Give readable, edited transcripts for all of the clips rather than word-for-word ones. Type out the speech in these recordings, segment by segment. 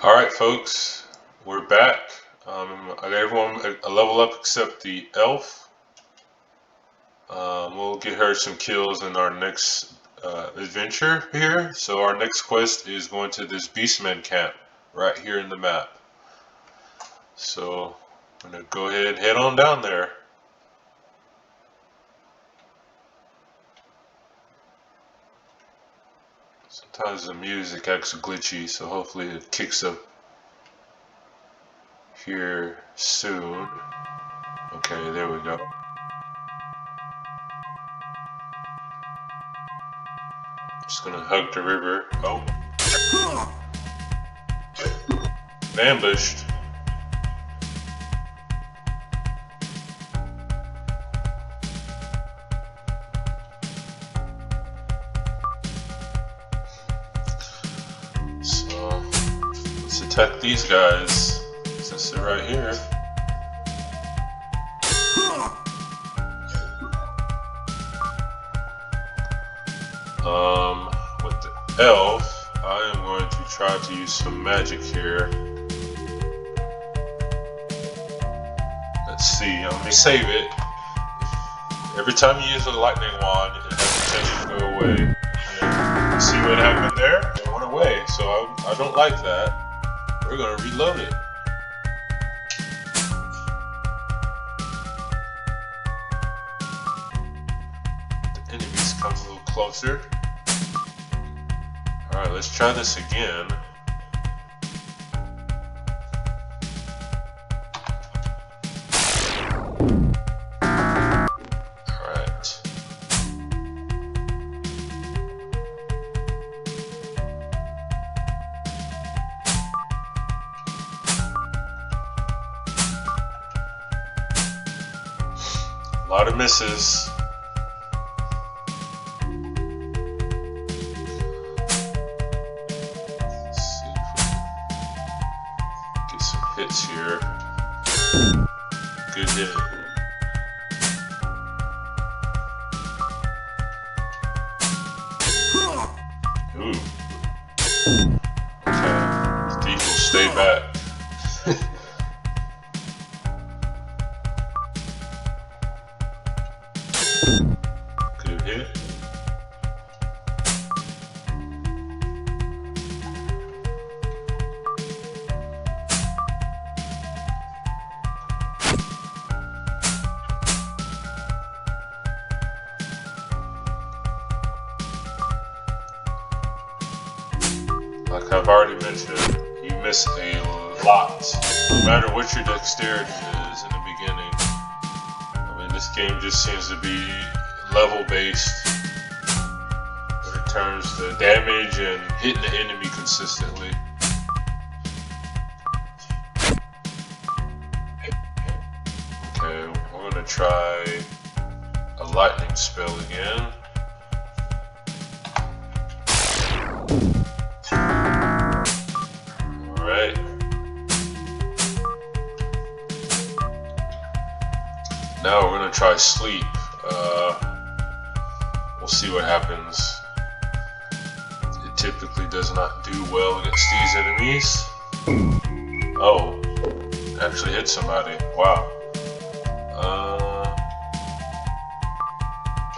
All right, folks, we're back. I got everyone a level up except the elf. We'll get her some kills in our next adventure here. So our next quest is going to this Beastman camp right here in the map. So I'm gonna go ahead and head on down there. Sometimes the music acts glitchy, so hopefully it kicks up here soon. Okay, there we go. Just gonna hug the river. Oh, ambushed. So let's attack these guys since they're right here. With the elf, I am going to try to use some magic here. Let's see, let me save it. Every time you use a lightning wand, it has potential to go away. And see what happened there? It went away, so I don't like that. We're going to reload it. The enemies come a little closer. Alright, let's try this again. Alright. A lot of misses. Hits here. Good hit. Ooh. Okay. Thief will stay back. Good hit. Like I've already mentioned, you miss a lot. No matter what your dexterity is in the beginning. I mean, this game just seems to be level based when it comes to damage and hitting the enemy consistently. Okay, we're gonna try a lightning spell again. Alright. Now we're gonna try sleep. We'll see what happens. It typically does not do well against these enemies. Oh, actually hit somebody. Wow.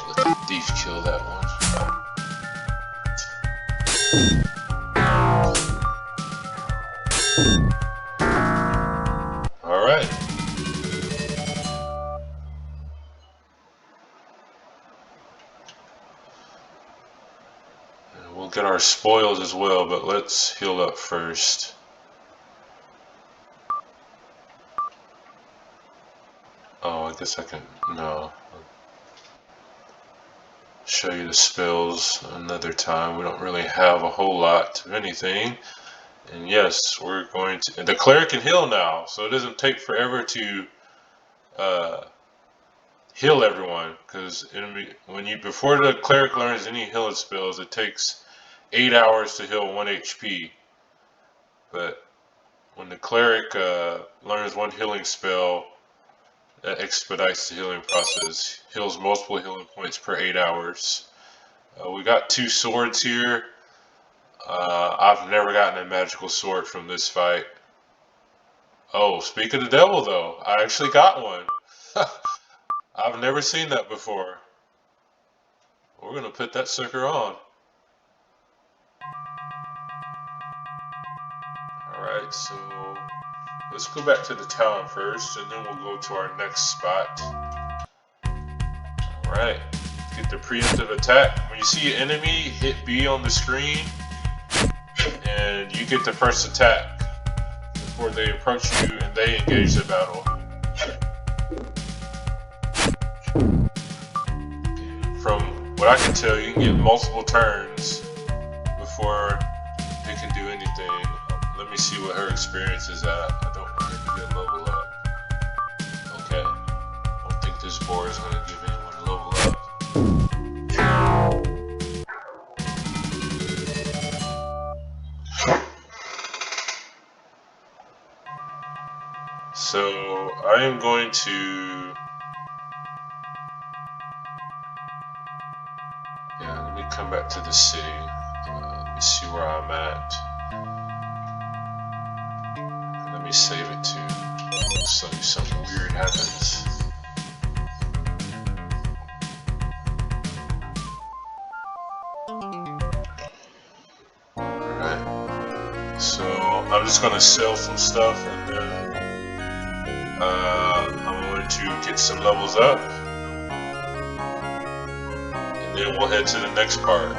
Let the thief kill that one. Alright. And we'll get our spoils as well, but let's heal up first. Oh, I guess I can, no. Show you the spells another time. We don't really have a whole lot of anything. And yes, we're going to, and the cleric can heal now, so it doesn't take forever to heal everyone, because before the cleric learns any healing spells, it takes 8 hours to heal 1 HP. But when the cleric learns one healing spell, that expedites the healing process. Heals multiple healing points per 8 hours. We got 2 swords here. I've never gotten a magical sword from this fight. Oh, speak of the devil though, I actually got one. I've never seen that before. We're gonna put that sucker on. Alright, so let's go back to the town first, and then we'll go to our next spot. Alright, get the preemptive attack. When you see an enemy, hit B on the screen, and you get the first attack before they approach you and they engage the battle. From what I can tell, you can get multiple turns before they can do anything. Let me see what her experience is at. I don't want her to get level up. Okay. I don't think this board is going to give anyone a level up. So I am going to... Yeah, let me come back to the city. Let me see where I'm at. Let me save it too, so something weird happens. Alright, so I'm just going to sell some stuff, and then I'm going to get some levels up, and then we'll head to the next part.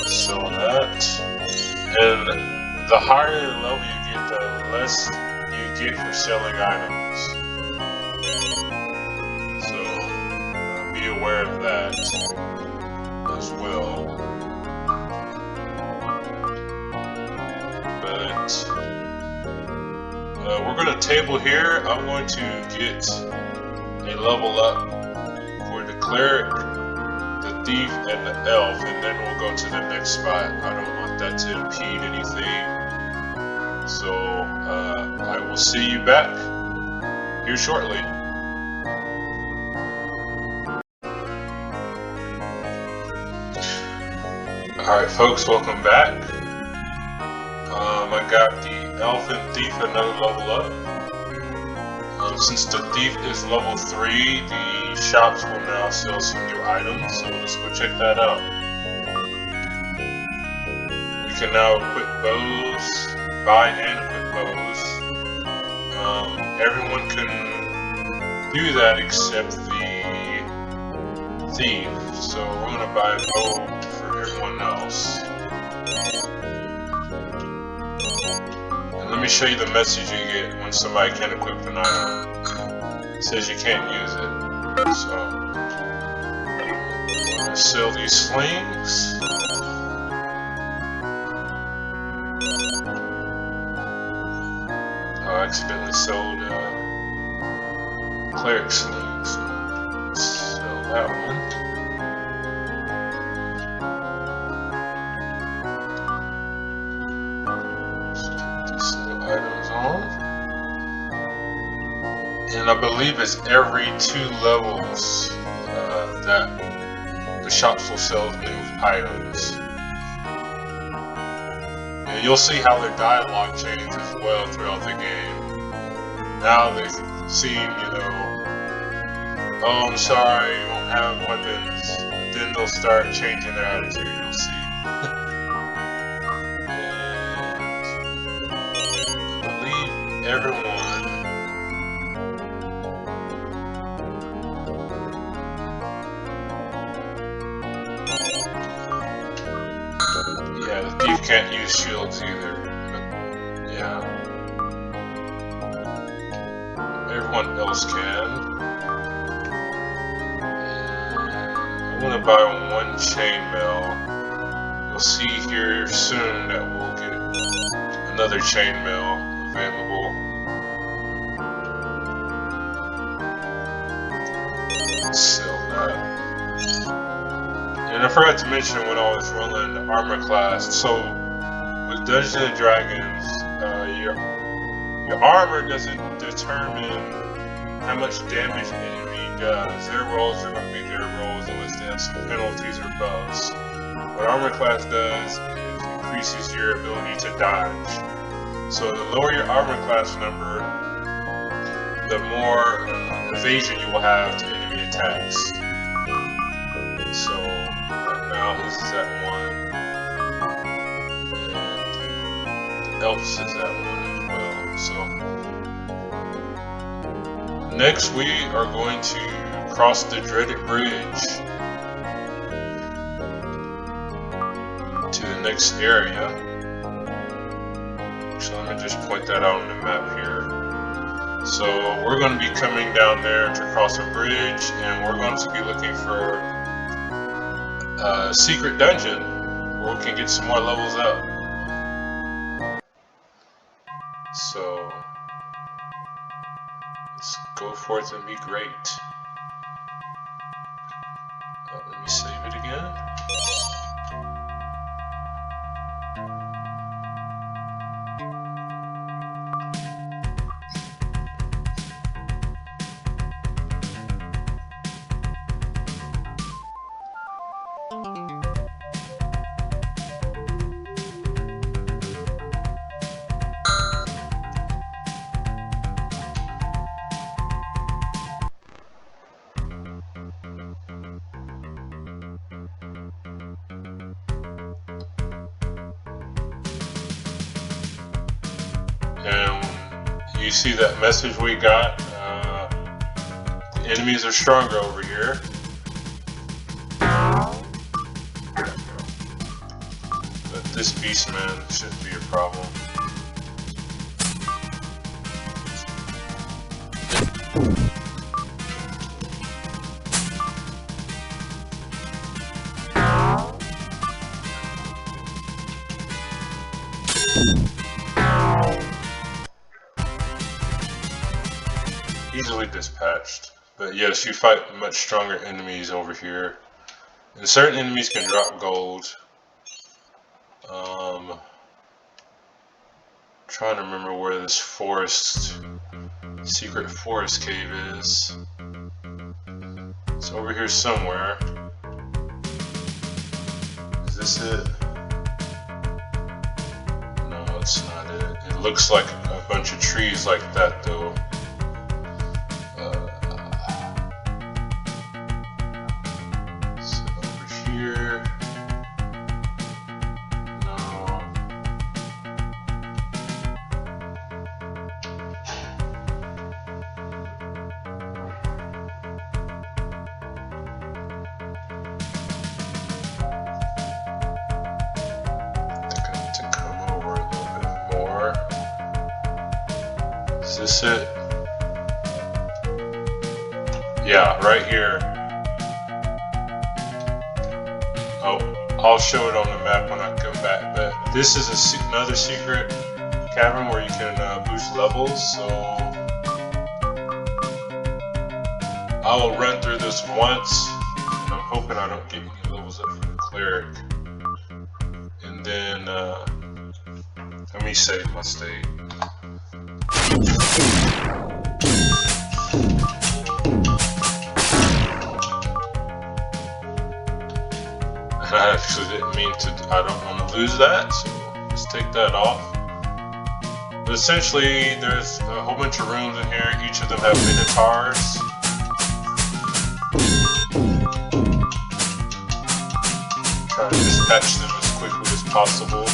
So that, and the higher the level you get, the less you get for selling items. So be aware of that as well. But we're going to table here. I'm going to get a level up for the cleric, the thief, and the elf, and then we'll go to the next spot. I don't want that to impede anything. So I will see you back here shortly. Alright folks, welcome back. I got the elf and thief another level up. Since the thief is level 3, the shops will now sell some new items, so let's go check that out. We can now equip bows, buy and equip bows. Everyone can do that except the thief, so we're going to buy a bow for everyone else. Let me show you the message you get when somebody can't equip an item. It says you can't use it. So, I'm going to sell these slings. Oh, I accidentally sold cleric slings. So, let's sell that one. Items on, and I believe it's every 2 levels that the shops will sell new items. And you'll see how their dialogue changes as well throughout the game. Now they seem, you know, oh, I'm sorry, you don't have weapons. But then they'll start changing their attitude, you'll see. Everyone. Yeah, the thief can't use shields either. But, yeah. Everyone else can. I'm gonna buy 1 chainmail. You'll see here soon that we'll get another chainmail available. Sell that. And I forgot to mention when I was rolling the armor class. So with Dungeons and Dragons, your armor doesn't determine how much damage an enemy does. Their rolls are going to be their rolls unless they have some penalties or buffs. What armor class does is increases your ability to dodge. So the lower your armor class number, the more evasion you will have to enemy attacks. So right now his is at 1, and the elf's is at 1 as well. So next we are going to cross the dreaded bridge to the next area. So let me just point that out on the map here. So we're going to be coming down there to cross a bridge, and we're going to be looking for a secret dungeon where we can get some more levels up. So let's go forth and be great. Let me save it again. And you see that message we got, the enemies are stronger over here. But this Beastman shouldn't be a problem. Easily dispatched. But yes, you fight much stronger enemies over here. And certain enemies can drop gold. Trying to remember where this secret forest cave is. It's over here somewhere. Is this it? No, it's not it. It looks like a bunch of trees like that though. Here. No. I think I need to come over a little bit more. Is this it? Yeah, right here. Oh, I'll show it on the map when I come back, but this is another secret cavern where you can boost levels, so I will run through this once, and I'm hoping I don't get any levels up from the cleric. And then, let me save my state. I actually didn't mean to, I don't want to lose that, so let's take that off. But essentially, there's a whole bunch of rooms in here, each of them have minotaurs. Try to dispatch them as quickly as possible.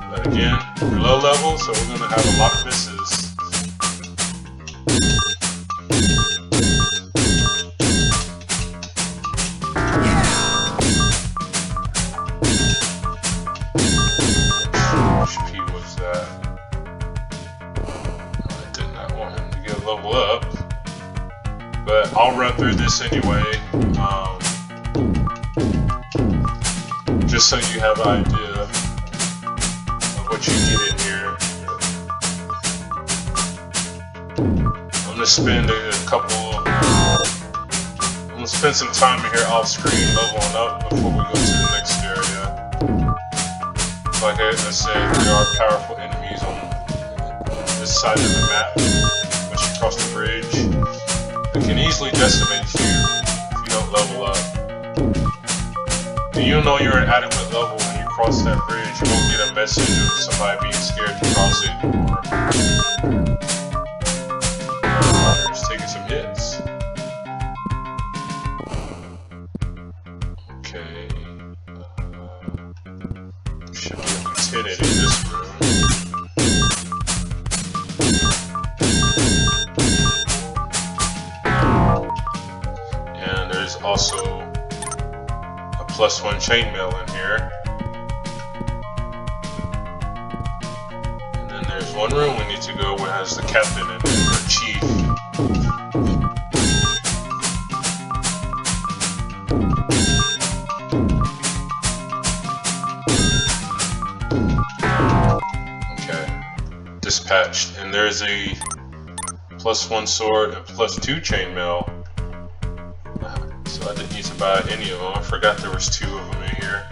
But again, we're low level, so we're going to have a lot of misses. Level up, but I'll run through this anyway, just so you have an idea of what you get in here. I'm gonna spend I'm gonna spend some time here off screen leveling up before we go to the next area. Like I said, there are powerful enemies on this side of the map. across the bridge. It can easily decimate you if you don't level up. And you know you're at adequate level when you cross that bridge. You won't get a message of somebody being scared to cross it, or just taking some hits. Okay. Should be a lieutenant in this room. And there's also a +1 chainmail in here. And then there's one room we need to go where it has the captain in it, or chief. Dispatched, and there's a +1 sword and +2 chainmail. So I didn't need to buy any of them. I forgot there was 2 of them in here.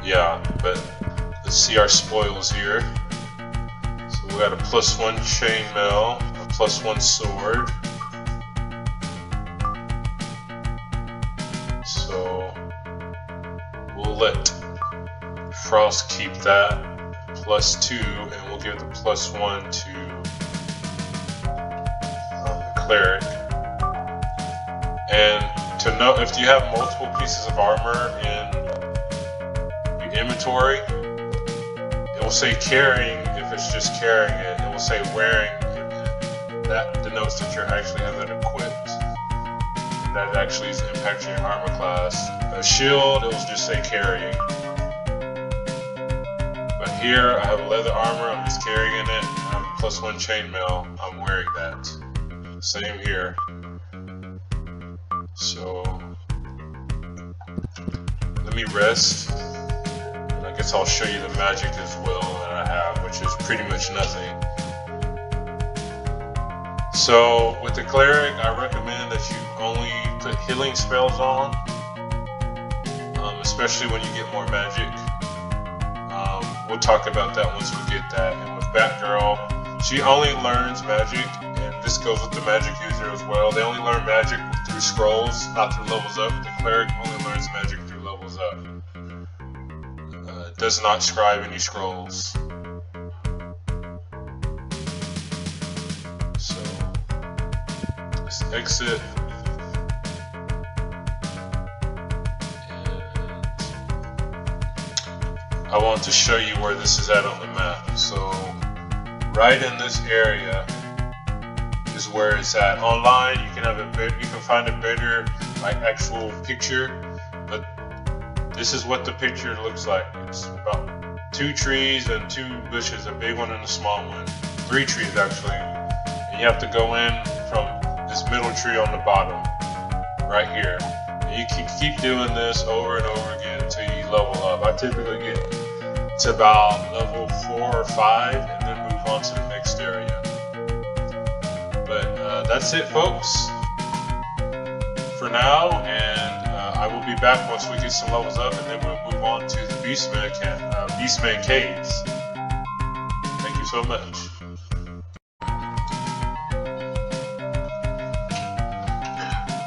Yeah, but let's see our spoils here. So we got a +1 chainmail, a +1 sword. So we'll let Frost keep that +2, and we'll give the +1 to the cleric. And to know if you have multiple pieces of armor in your inventory, it will say carrying if it's just carrying it. It will say wearing. That denotes that you actually have it equipped. And that actually is impacting your armor class. A shield, it will just say carrying. But here I have leather armor, I'm just carrying it. I have a +1 chainmail, I'm wearing that. Same here. So let me rest, and I guess I'll show you the magic as well that I have, which is pretty much nothing. So with the cleric, I recommend that you only put healing spells on. Especially when you get more magic. We'll talk about that once we get that. And with Batgirl, she only learns magic, and this goes with the magic user as well. They only learn magic through scrolls, not through levels up. The cleric only learns magic through levels up. It does not scribe any scrolls. So let's exit. I want to show you where this is at on the map. So right in this area is where it's at. Online you can have you can find a better actual picture, but this is what the picture looks like. It's about 2 trees and 2 bushes, a big one and a small one. 3 trees actually. And you have to go in from this middle tree on the bottom, right here. And you keep doing this over and over again until you level up. I typically get to about level 4 or 5 and then move on to the next area. But that's it, folks, for now, and I will be back once we get some levels up, and then we'll move on to the Beastman Caves. Thank you so much.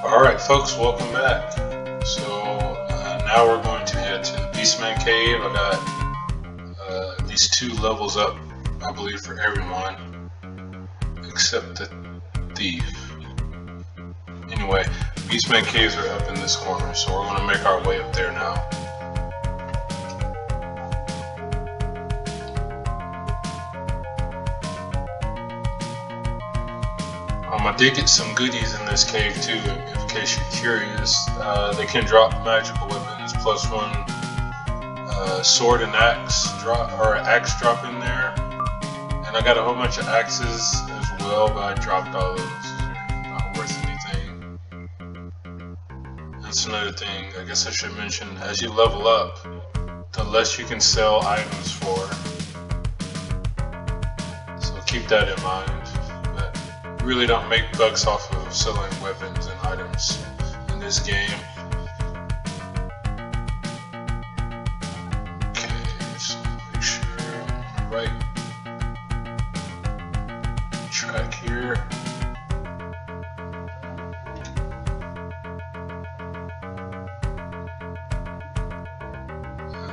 Alright folks, welcome back. So now we're going to head to the Beastman Cave. I got at least 2 levels up, I believe, for everyone except the thief. Anyway, Beastman Caves are up in this corner, so we're going to make our way up there now. I did get some goodies in this cave too, in case you're curious. They can drop magical weapons, +1 sword and axe drop, or axe drop in there. And I got a whole bunch of axes as well, but I dropped all those. They're not worth anything. That's another thing I guess I should mention. As you level up, the less you can sell items for. So keep that in mind. Really don't make bucks off of selling weapons and items in this game. Okay, so make sure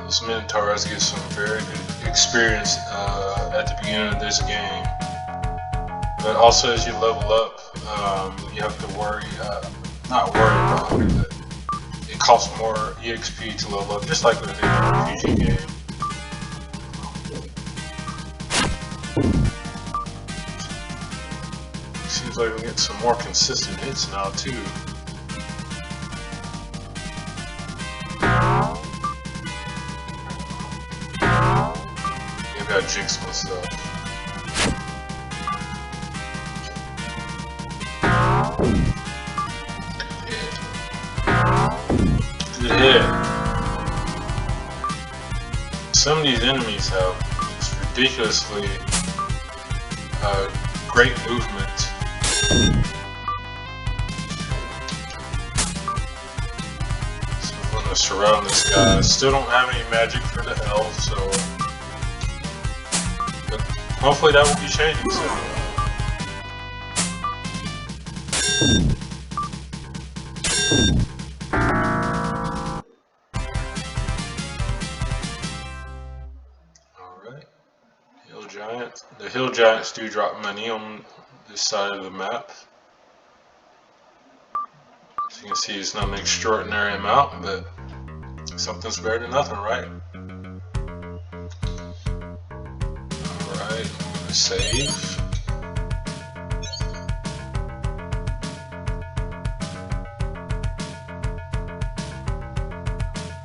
Those Minotaurs get some very good experience at the beginning of this game. But also as you level up, you have to worry, not worry about it, but it costs more EXP to level up, just like with any RPG game. Seems like we get some more consistent hits now too. Maybe I jinxed myself. Good hit. Some of these enemies have just ridiculously great movement. So I'm gonna surround this guy. Still don't have any magic for the health, so but hopefully that will be changing soon. The hill giants do drop money on this side of the map. As you can see, it's not an extraordinary amount, but something's better than nothing, right? Alright, I'm gonna save.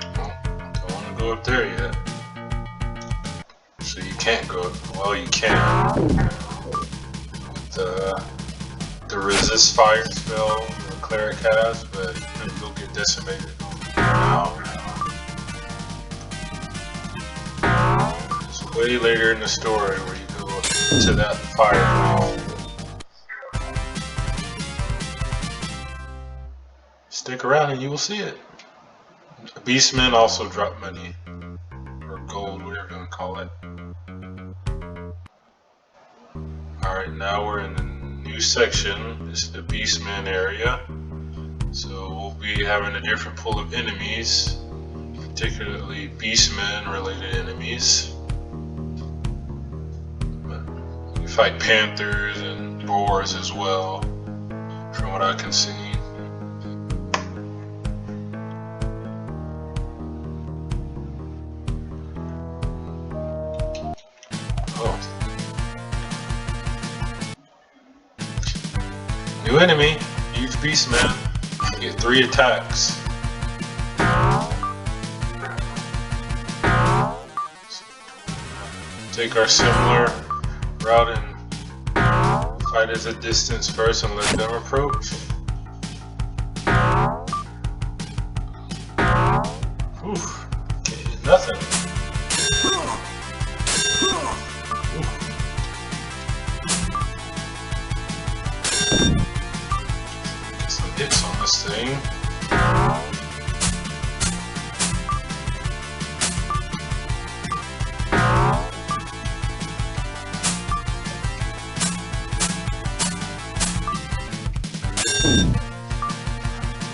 Don't want to go up there yet. So you can't go, well you can. The resist fire spell the cleric has, but you'll get decimated now. It's way later in the story where you go to that fire. Stick around and you will see it. Beastmen also drop money, or gold, whatever you want to call it. Alright, now we're in the new section. This is the Beastman area. So we'll be having a different pool of enemies, particularly Beastman related enemies. But we fight panthers and boars as well, from what I can see. New enemy, huge Beastman. You get 3 attacks. Take our similar route and fight at a distance first and let them approach. Oof, can't hit nothing. Hits on this thing.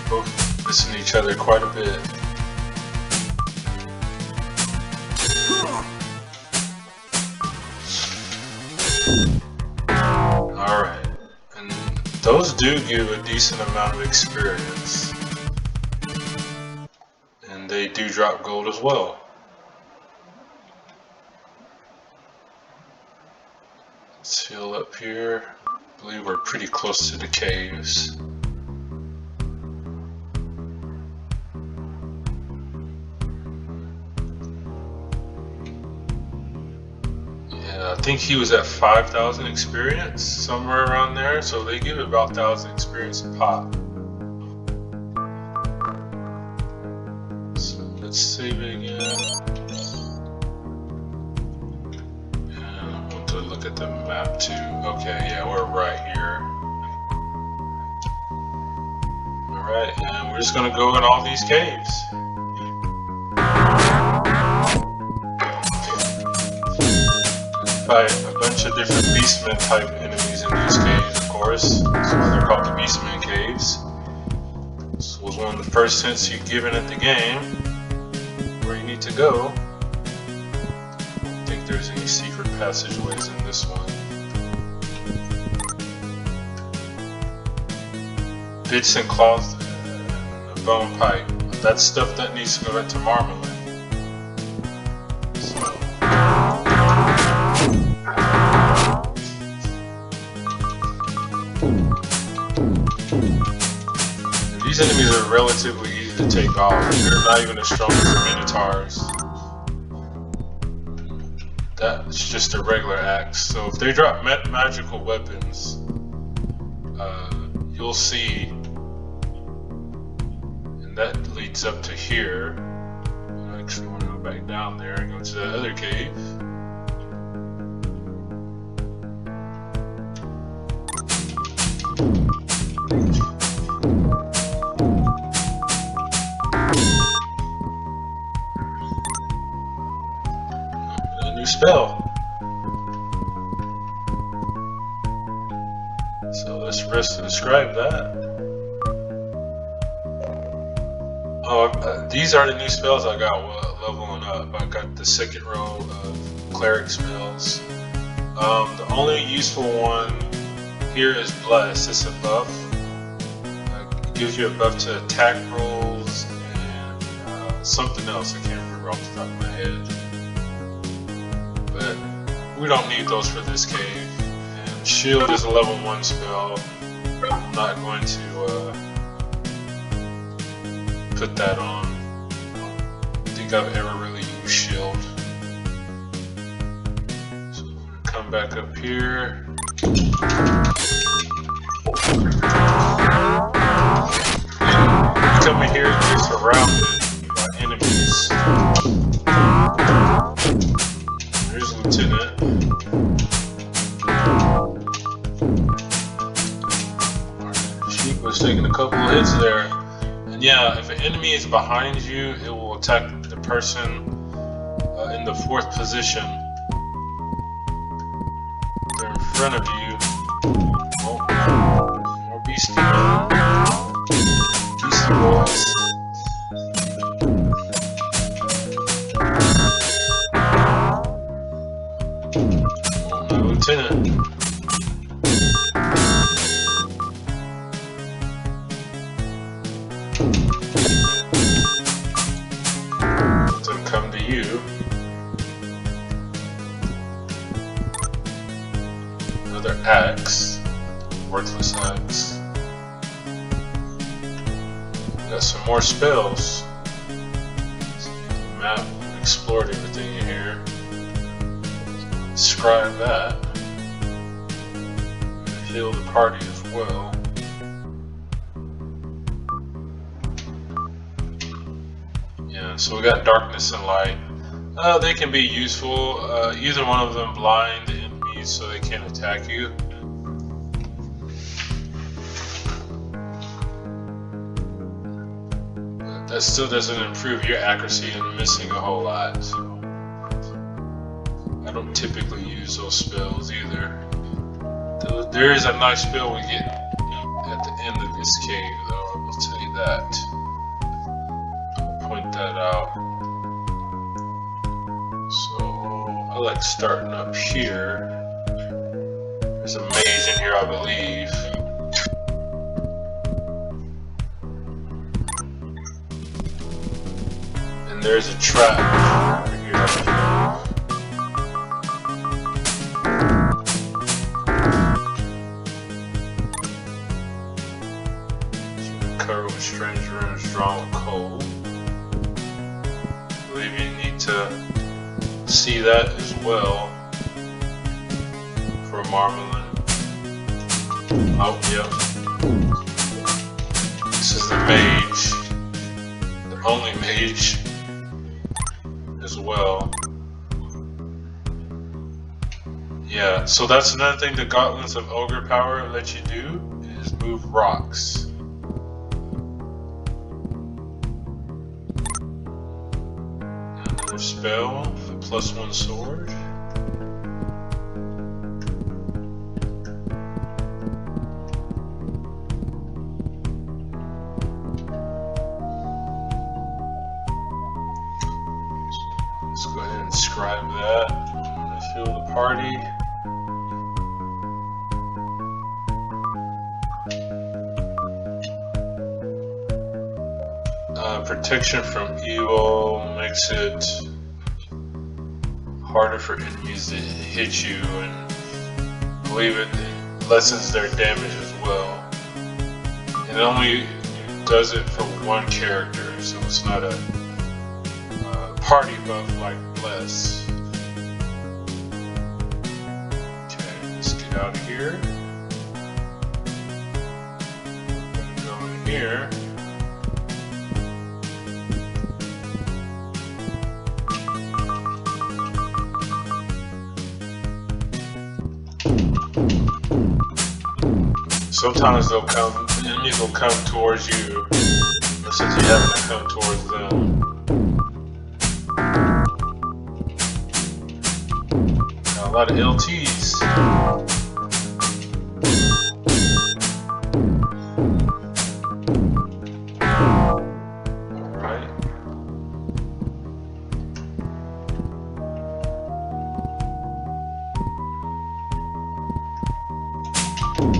Both missing each other quite a bit. Alright. Those do give a decent amount of experience, and they do drop gold as well. Let's heal up here. I believe we're pretty close to the caves. I think he was at 5,000 experience, somewhere around there, so they give about 1,000 experience a pop. So let's save it again. And I want to look at the map too. Okay, yeah, we're right here. Alright, and we're just gonna go in all these caves. Fight a bunch of different Beastman type enemies in these caves, of course. That's why they're called the Beastman Caves. This was one of the first hints you're given at the game, where you need to go. I don't think there's any secret passageways in this one. Bits and cloth and a bone pipe. That's stuff that needs to go back to Marmalade. These enemies are relatively easy to take off. They're not even as strong as the Minotaurs. That's just a regular axe. So if they drop magical weapons, you'll see, and that leads up to here. I actually want to go back down there and go to the other cave. A new spell. So let's rest to describe that. Oh, these are the new spells I got leveling up. I got the second row of cleric spells. The only useful one here is Bless. It's a buff. It gives you a buff to attack rolls and something else I can't remember off the top of my head. But we don't need those for this cave. And Shield is a level 1 spell. I'm not going to put that on. I don't think I've ever really used Shield. So I'm gonna come back up here. Come in here and you're surrounded by enemies. There's Lieutenant. Sheep was taking a couple of hits there. And yeah, if an enemy is behind you, it will attack the person in the 4th position. If they're in front of you. Oh, more beastie boys. Oh, my Lieutenant. Come to you. Another axe. Worthless axe. Got some more spells. The map, we've explored everything in here. Describe that. Heal the party as well. Yeah, so we got darkness and light. They can be useful. Either one of them blind the enemies so they can't attack you. But that still doesn't improve your accuracy and you're missing a whole lot. So I don't typically use those spells either. There is a nice spell we get at the end of this cave, though, I will tell you that. Point that out. So I like starting up here. There's a maze in here, I believe. And there's a trap over here. Covered with strange rooms drawn with coal. I believe you need to see that as well for Marmalade. Oh, yep. This is the mage, the only mage as well. Yeah, so that's another thing the Gauntlets of Ogre Power let you do, is move rocks. Spell, the +1 sword. party. Protection from evil makes it harder for enemies to hit you, and I believe it lessens their damage as well. And it only does it for one character, so it's not a party buff like Bless. Okay, let's get out of here. We're gonna go in here. Sometimes the enemies will come towards you, or since you happen to come towards them. Got a lot of LTs. Alright.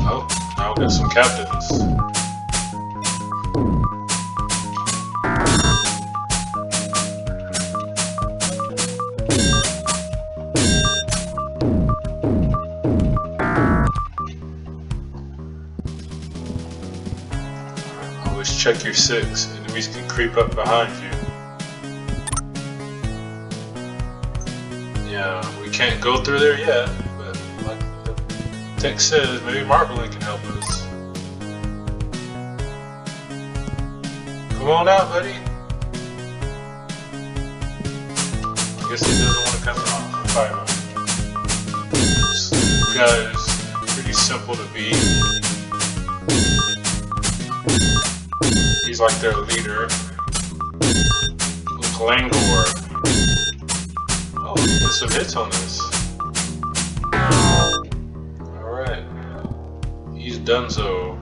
Oh. Now we got some captains. Always check your 6. Enemies can creep up behind you. Yeah, we can't go through there yet, but like the text says, maybe Marbling can help us. Come on out, buddy. I guess he doesn't want to come out. Fire. This guy is pretty simple to beat. He's like their leader. Langor. Oh, we get some hits on this. Alright. He's donezo.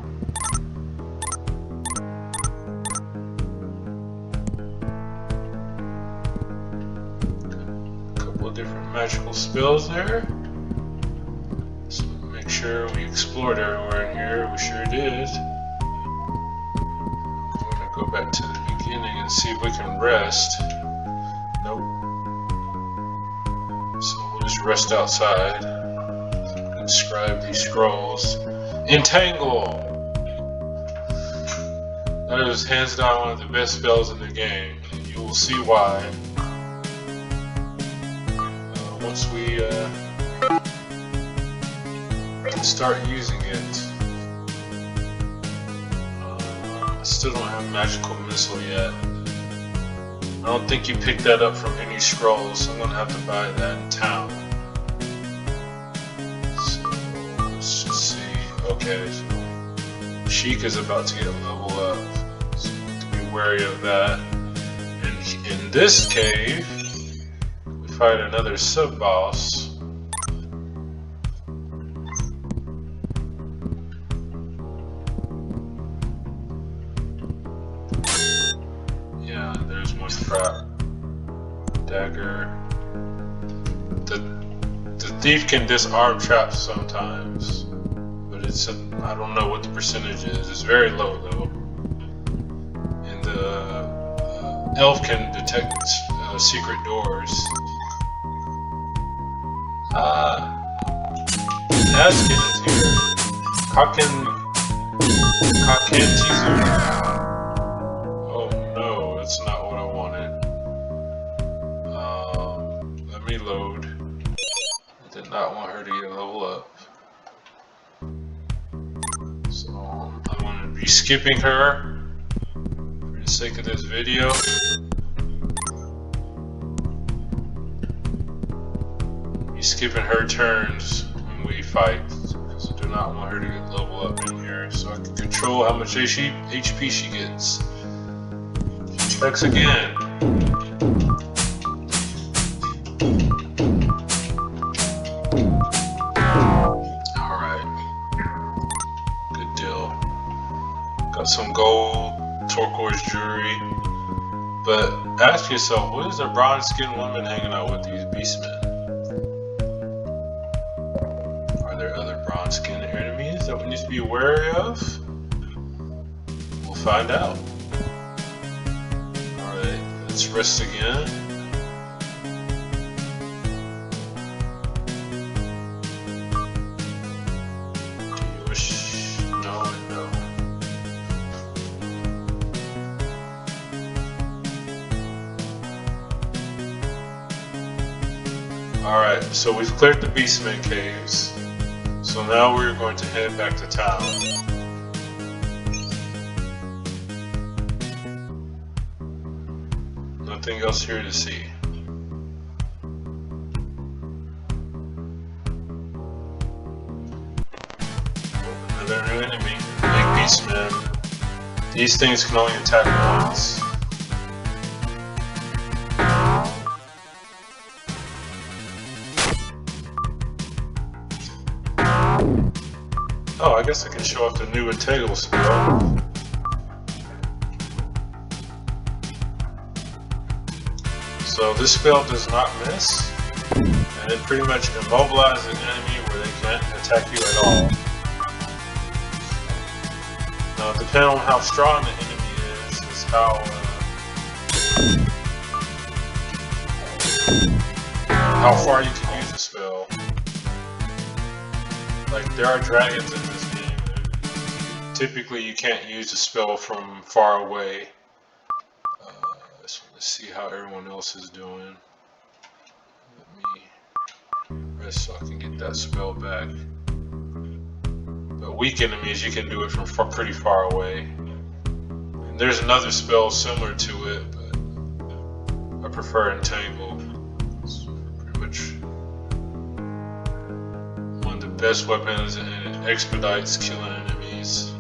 Different magical spells there. So make sure we explored everywhere in here. We sure did. I'm gonna go back to the beginning and see if we can rest. Nope. So we'll just rest outside. Inscribe these scrolls. Entangle! That is hands down one of the best spells in the game. And you will see why. Once we start using it. I still don't have magical missile yet. I don't think you picked that up from any scrolls, so I'm gonna have to buy that in town. So let's just see. Okay, so Sheik is about to get a level up, so we have to be wary of that. And in this cave, fight another sub-boss. Yeah, there's my trap. Dagger. The thief can disarm traps sometimes, but it's I don't know what the percentage is. It's very low though. And the elf can detect secret doors. Askin is here. Kakantizu. Oh no, that's not what I wanted. Let me load. I did not want her to get a level up. So I'm going to be skipping her for the sake of this video. Skipping her turns when we fight, because I do not want her to get level up in here, so I can control how much HP she gets. She checks again. Alright. Good deal. Got some gold, turquoise jewelry. But ask yourself, what is a bronze skinned woman hanging out with these beastmen? bronze skin enemies that we need to be wary of? We'll find out. Alright, let's rest again. Alright, so we've cleared the Beastman Caves. So now we're going to head back to town. Nothing else here to see. Another new enemy, big Beastman. These things can only attack once. Oh, I guess I can show off the new integral spell. So this spell does not miss, and it pretty much immobilizes an enemy where they can't attack you at all. Now, depending on how strong the enemy is how far you can use the spell. Like, there are dragons in this game. Typically, you can't use the spell from far away. Let's see how everyone else is doing. Let me rest so I can get that spell back. But weak enemies, you can do it from pretty far away. And there's another spell similar to it, but I prefer Entangle. It's pretty much best weapons, and it expedites killing enemies.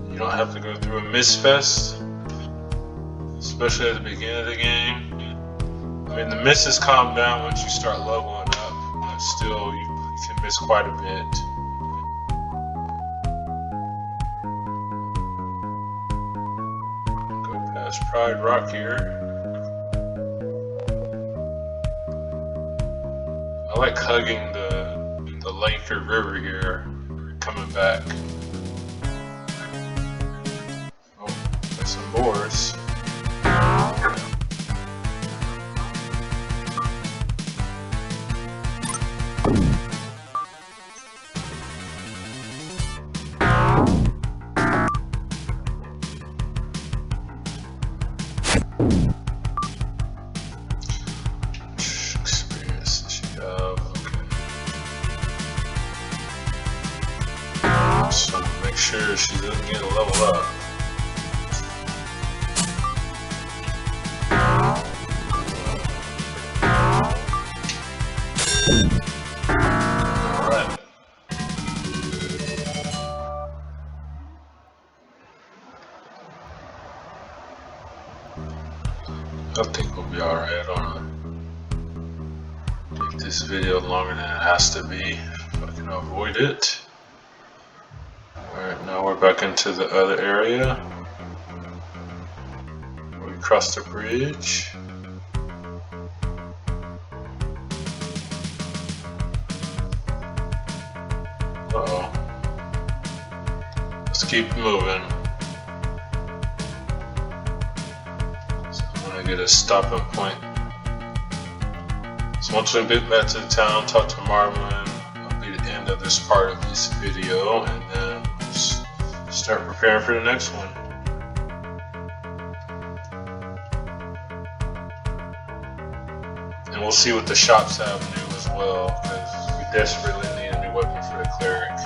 You don't have to go through a miss fest, especially at the beginning of the game. I mean, the misses calm down once you start leveling up, but still you can miss quite a bit. Go past Pride Rock here. I like hugging the Laker River here, coming back. Oh, got some boars. Sure she doesn't get a level up. Alright. I think we'll be alright. I don't make this video longer than it has to be if I can avoid it. Alright, now we're back into the other area. We crossed the bridge. Uh-oh. Let's keep moving. So I'm gonna get a stopping point. So once we get back to the town, talk to Marvin, that'll be the end of this part of this video, and then start preparing for the next one. And we'll see what the shops have new as well, because we desperately need a new weapon for the cleric.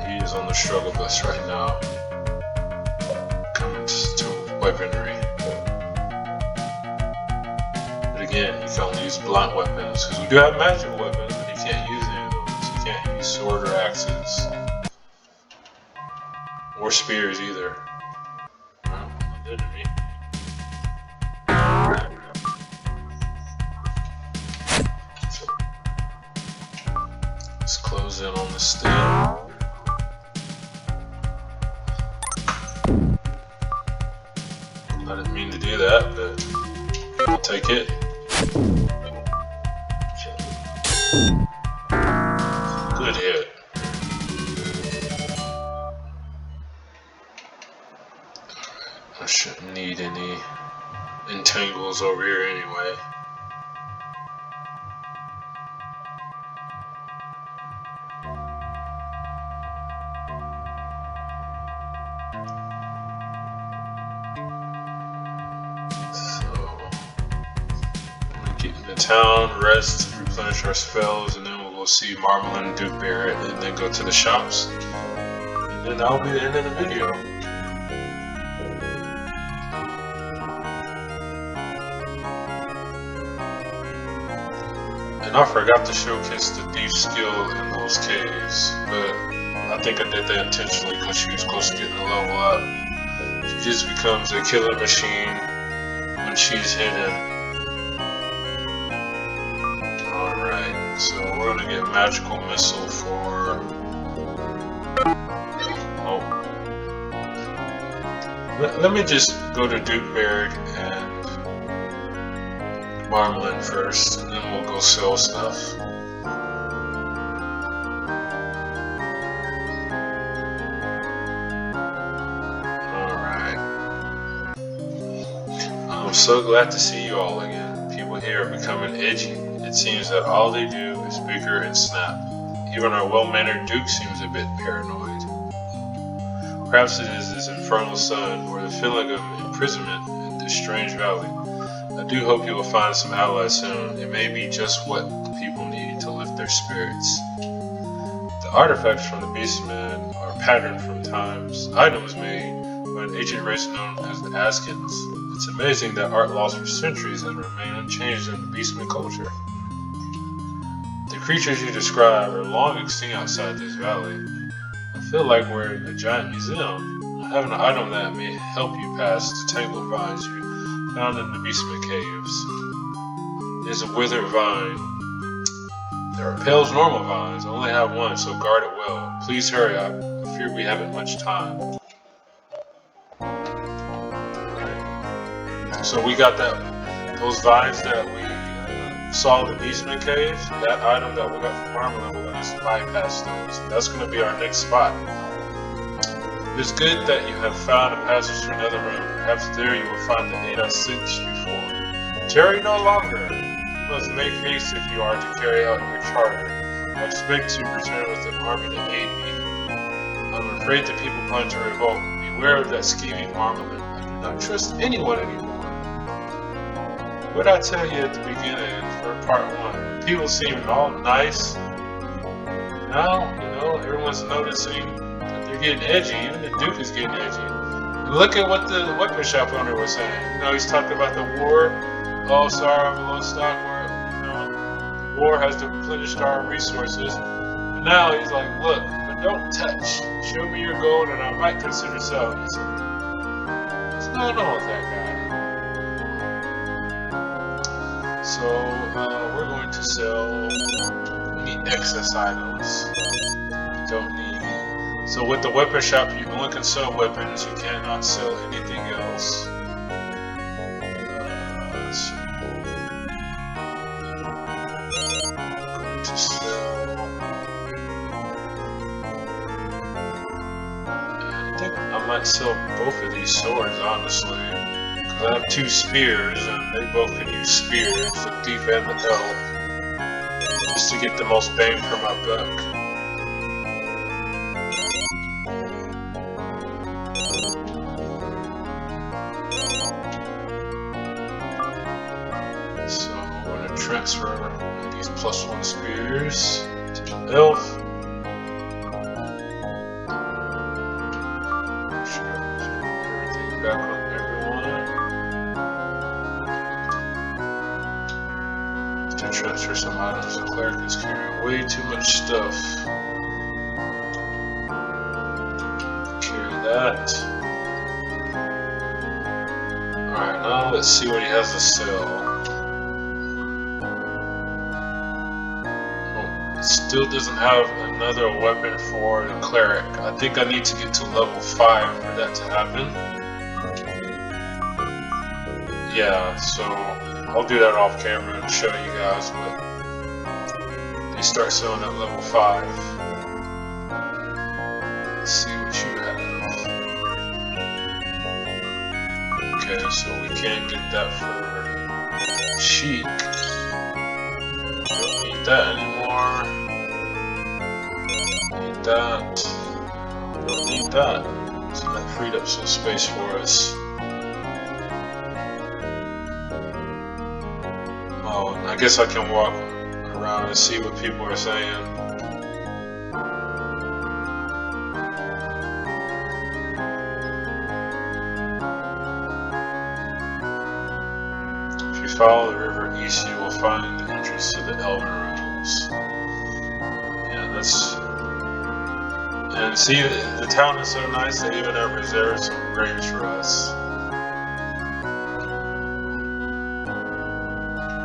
He is on the struggle bus right now, coming to weaponry. But again, you can only use blunt weapons, because we do have magic weapons, but you can't use any of those. You can't use sword or axes. Or spears either. Well, not good to me. So, let's close in on this thing. I didn't mean to do that, but I'll take it. I shouldn't need any entangles over here anyway. Town, rest, replenish our spells, and then we'll go see Marmalin and Duke Barrett, and then go to the shops. And then that'll be the end of the video. And I forgot to showcase the thief skill in those caves, but I think I did that intentionally because she was close to getting a level up. She just becomes a killer machine when she's hidden. So we're gonna get magical missile for. Oh, let me just go to Duke Barrett and Marmalin first, and then we'll go sell stuff. Alright. I'm so glad to see you all again. People here are becoming edgy. It seems that all they do is bicker and snap. Even our well-mannered Duke seems a bit paranoid. Perhaps it is this infernal sun or the feeling of imprisonment in this strange valley. I do hope you will find some allies soon. It may be just what the people need to lift their spirits. The artifacts from the Beastman are patterned from items made by an ancient race known as the Askins. It's amazing that art lost for centuries has remained unchanged in the Beastman culture. The creatures you describe are long extinct outside this valley. I feel like we're in a giant museum. I have an item that may help you past the tangle of vines you found in the Beastman Caves. It is a withered vine. There are Pale's normal vines. I only have one, so guard it well. Please hurry up. I fear we haven't much time. Right. So we got those vines that we saw in the Beastman Caves. That item that we got from Marmalin will let us bypass those. That's going to be our next spot. It is good that you have found a passage to another room. Perhaps there you will find the aid I sent you for. Tarry no longer. You must make haste if you are to carry out your charter. I expect to return with an army to aid me. I'm afraid the people plan to revolt. Beware of that scheming Marmalin. I do not trust anyone anymore. What I tell you at the beginning for part 1, people seem all nice. Now, everyone's noticing that they're getting edgy. Even the Duke is getting edgy. And look at what the weapon shop owner was saying. He's talking about the war. Oh, sorry, I'm low stock. The war has replenished our resources. And now he's like, look, but don't touch. Show me your gold, and I might consider selling you something. What's going on with that guy? So we're going to sell any excess items we don't need. So with the weapon shop, you only can sell weapons. You cannot sell anything else. Let's see. I'm going to sell. I think I might sell both of these swords, honestly. I have 2 spears, and they both can use spears, the thief and the elf, just to get the most bang for my buck. So I'm going to transfer these +1 spears to the elf. Make sure everything back on everyone. To transfer some items, the cleric is carrying way too much stuff. Carry that. Alright, now let's see what he has to sell. Oh, it still doesn't have another weapon for the cleric. I think I need to get to level 5 for that to happen. Yeah, so I'll do that off camera to show you guys, but they start selling at level 5. Let's see what you have. Okay, so we can't get that for Sheik. Don't need that anymore. Need that. Don't need that. So that freed up some space for us. Oh, and I guess I can walk around and see what people are saying. If you follow the river east, you will find the entrance to the Elven Realms. Yeah, that's... And see, the town is so nice, they even have reserved some graves for us.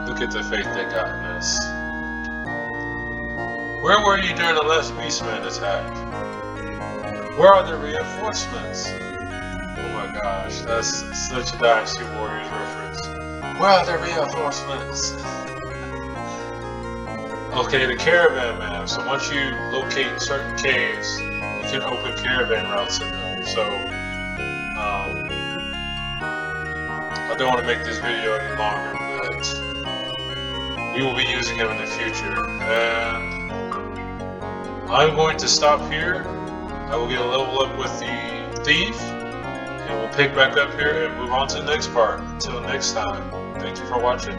Look at the faith they got in us. Where were you during the last Beastman attack? Where are the reinforcements? Oh my gosh, that's such a Dynasty Warriors reference. Where are the reinforcements? Okay, the caravan map. So once you locate certain caves, you can open caravan routes in them. So, I don't want to make this video any longer, but we will be using him in the future. And I'm going to stop here. I will get a level up with the thief, and we'll pick back up here and move on to the next part. Until next time, thank you for watching.